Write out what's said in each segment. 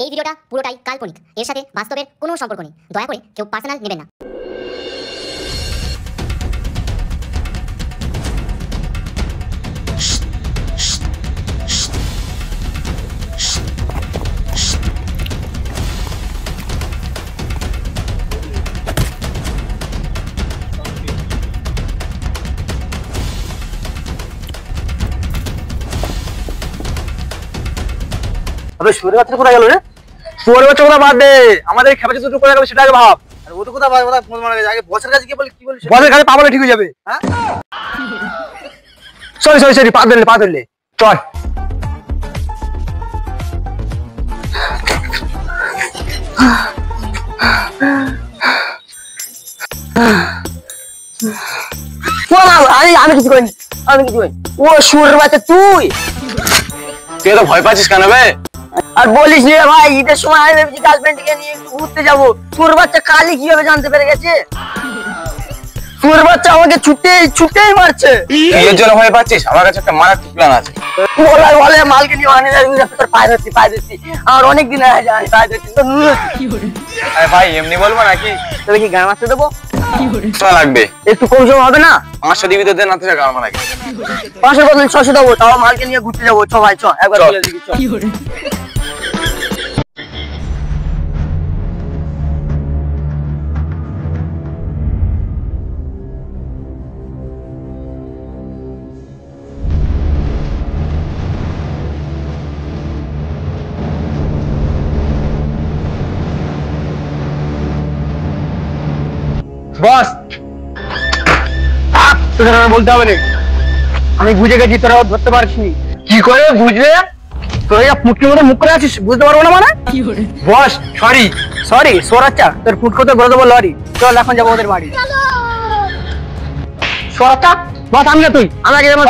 এই ভিডিওটা পুরোটাই কাল্পনিক, এর সাথে বাস্তবের কোনো সম্পর্ক নেই। দয়া করে কেউ পার্সোনাল নেবেন না। শুয়োরের বাচ্চা কোথায় গেল রে? শুয়োরের বাচ্চা কোথায় বাদ দে, আমাদের খেপা দুটো কোথায় গেল সেটা আগে ভাব। আর ও তো কোথায় আগে বসের কাছে গিয়ে বলি কি বলিস? বসের কাছে পা বলে ঠিক হয়ে যাবে। হ্যাঁ সরি পা ধরলে চল। আমি কিছু করিনি, ও শুয়োরের বাচ্চা তুই তো ভয় পাচ্ছিস কেন বে? আর বলিস রে ভাই, ঈদের সময় আমি ভেবেছি গার্লফ্রেন্ডকে নিয়ে একটু ঘুরতে যাবো। তোর বাচ্চা কালি কিভাবে জানতে পেরে গেছে? তোর বাচ্চা আমাকে ছুটেই মারছে। এর জন্য ভয় পাচ্ছিস? আমার কাছে একটা মারাত্মক প্ল্যান আছে। বলে মালকে নিয়ে মানে তোর পায়ে ধরছি আমার অনেক দিন আগে পায়ে ধরছি। আরে ভাই এমনি বলবো নাকি? তবে কি গান মারতে দেবো? লাগবে একটু কম সময় হবে না? 500 দিবি তো দেন, না থেকে গান মারাকে 500 বদলে 600 দেবো, তাও মালকে নিয়ে ঘুরতে যাবো। চ ভাই চ, একবার বলে দিবি চ। বস বলতে হবে না, আমি বুঝে গেছি তোরা ধরতে পারছিস। কি করে বুঝলে? তোর ফুটকির মধ্যে মুখ করে আছিস, বুঝতে পারবো না মানে? বস সরি সোরাচ্চা, তোর ফুটকো তো বলে দেবো লরি। চল এখন যাবো ওদের বাড়ি। সোরাচ্চা বস, আমি না তুই আমাকে যেমন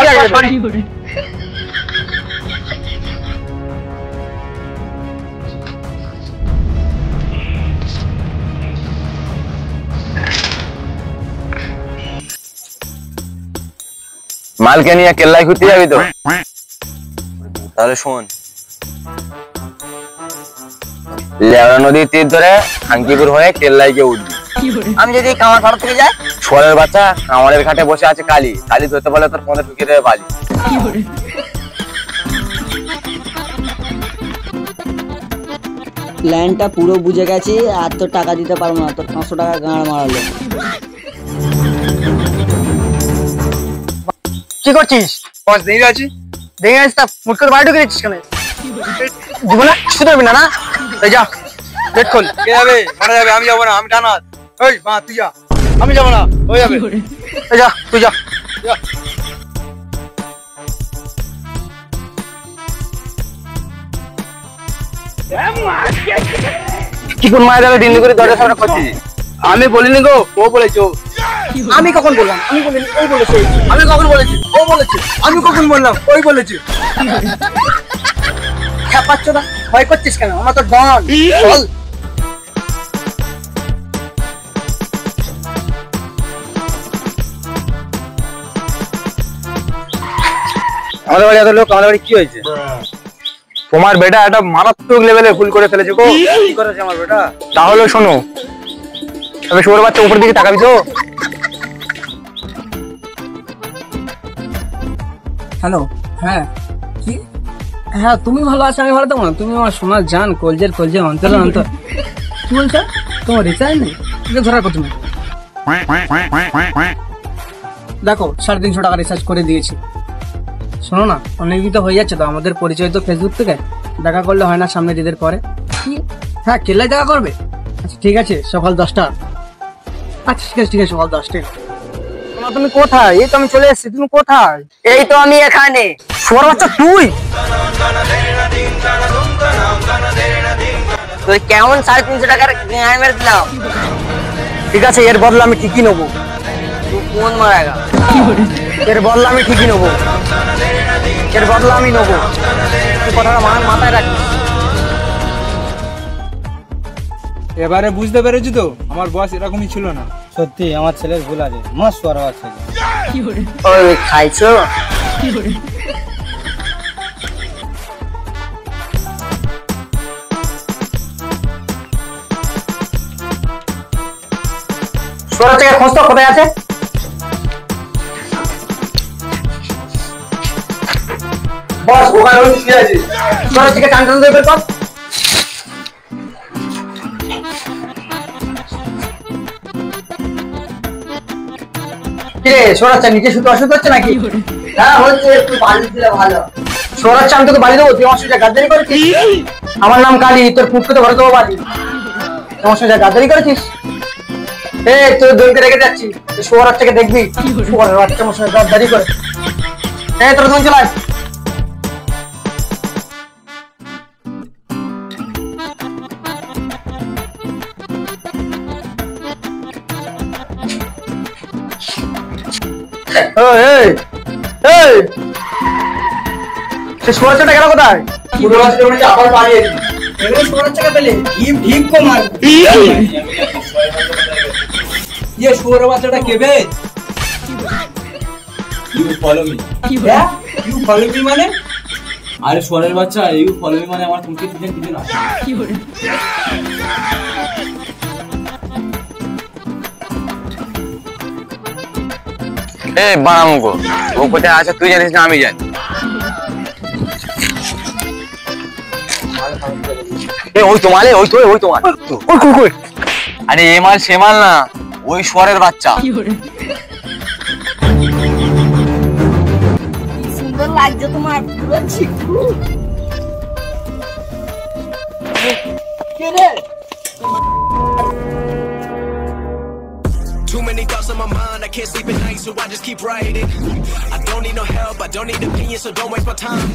মালকে নিয়ে কেল্লায় ঘুরতে যাবি তো? তাহলে শোন, লেওড়া নদীর তীর ধরে হাঙ্কিপুর হয়ে কেল্লায় গিয়ে উঠবি। আমি যদি কামার ঘর থেকে যাই? শুয়োরের বাচ্চা কামারের ঘাটে বসে আছে কালি ধরতে পারলে তোর পথে ঢুকিয়ে দেবে বালি। প্ল্যানটা পুরো বুঝে গেছি, আর তো টাকা দিতে পারবো না, তোর 500 টাকা গাঁড় মারালো। কি করছিস? বস দেখে আছি তা মুট করে বাড়ি ঢুকে দিচ্ছিস কেন? জীবনে শুধু না না, যা গেট খোল। কে যাবে? মারা যাবে, আমি যাবো না, আমি টানাত। ওই মা তুই যা, আমি যাবো না, হয়ে যাবে। যা তুই যা। কি কোন মায়ের যাবে দিন করে দরজা সামনে করছিস? আমি বলিনি গো, ও বলেছে। আমি কখন বললাম? আমি বলিনি, ওই বলেছে। আমি কখন বলেছি? ও বলেছে। আমি কখন বললাম? ওই বলেছে। খেপাচ্ছ না, ভয় করছিস কেন? আমার তো ডন। চল আমাদের বাড়ি এত লোক, আমাদের বাড়ি কি হয়েছে? তোমার বেটা একটা মারাত্মক লেভেলে ভুল করে ফেলেছে গো। কি করেছে আমার বেটা? তাহলে শোনো, তবে শুয়োর বাচ্চা উপর দিকে তাকাবি তো? হ্যালো, হ্যাঁ কি? হ্যাঁ তুমি ভালো আছো, আমি ভালো থাকবো না? তুমি আমার সোনার জান, কলজের অন্তর কি বলছো? তোমার রিচার্জ নেই? ধরার কথা না। দেখো 350 টাকা রিচার্জ করে দিয়েছি। শোনো না, অনেক দিন তো হয়ে যাচ্ছে তো, আমাদের পরিচয় তো ফেসবুক থেকে, দেখা করলে হয় না সামনে ঈদের পরে? হ্যাঁ কেল্লায় দেখা করবে? আচ্ছা ঠিক আছে, সকাল 10টা। আচ্ছা ঠিক আছে সকাল 10টায়। তুমি কোথায়? এই তো আমি চলে এসেছি, তুমি কোথায়? এই তো আমি এখানে। শুয়োর বাচ্চা তুই কেমন 350 টাকার গান মেরে দিলাম? ঠিক আছে, এর বদলা আমি ঠিকই নেবো। কোন মারাগা? এর বদলা আমি ঠিকই নেবো, এর বদলা আমি নেবো। কথাটা মাথায় রাখিস। এবারে বুঝতে পেরেছি তো, আমার বস এরকমই ছিল না। সত্যি আমার ছেলের ভুল আছে, মস্ত বড় আছে। ওই খাইছো? শুয়োরের থেকে খোঁজ তো কোথায় আছে? বস ওখানে ওই শুয়ে আছে। শুয়োরের থেকে টান টান দিয়ে বের কর। কিরে শুয়োরের নিচে শুতে অসুবিধা হচ্ছে নাকি? হ্যাঁ হচ্ছে, একটু বালি দিলে ভালো। শুয়োরের আমি তোকে বাড়ি দেবো, তুই আমার সঙ্গে গাদ্দারি করেছিস? আমার নাম কালী, তোর ফুটকে তো ভরে দেবো বাড়ি। আমার সঙ্গে গাদ্দারি করেছিস? তোর দইকে রেখে যাচ্ছি, শুয়োরের থেকে দেখবি শুয়োরের বাচ্চা আমার সঙ্গে গাদ্দারি করে। তোর দই চলায়। শুয়োরটা গেল কোথায়? আবার পালিয়েছি। শুয়োরের টাকা পেলে ঠিক কমার ये শুয়োরের বাচ্চাটা কে বে? You follow me. You follow me মানে? আরে শুয়োরের বাচ্চা, ইউ ফলো মি মানে আমার মুখে দিলেন দিলেন না। বানামুগো, ও কোথায় আছে তুই জানিস না আমি জানি। ওই তোমার, ওই তোমার। আরে এ মাল সে মাল না, ওই শুয়োরের বাচ্চা। সুন্দর লাগছে তোমার, পুরো চিকু। কে রে? Too many thoughts on my mind, I can't sleep at night, so I just keep writing. I don't need no help, I don't need opinions, so don't waste my time.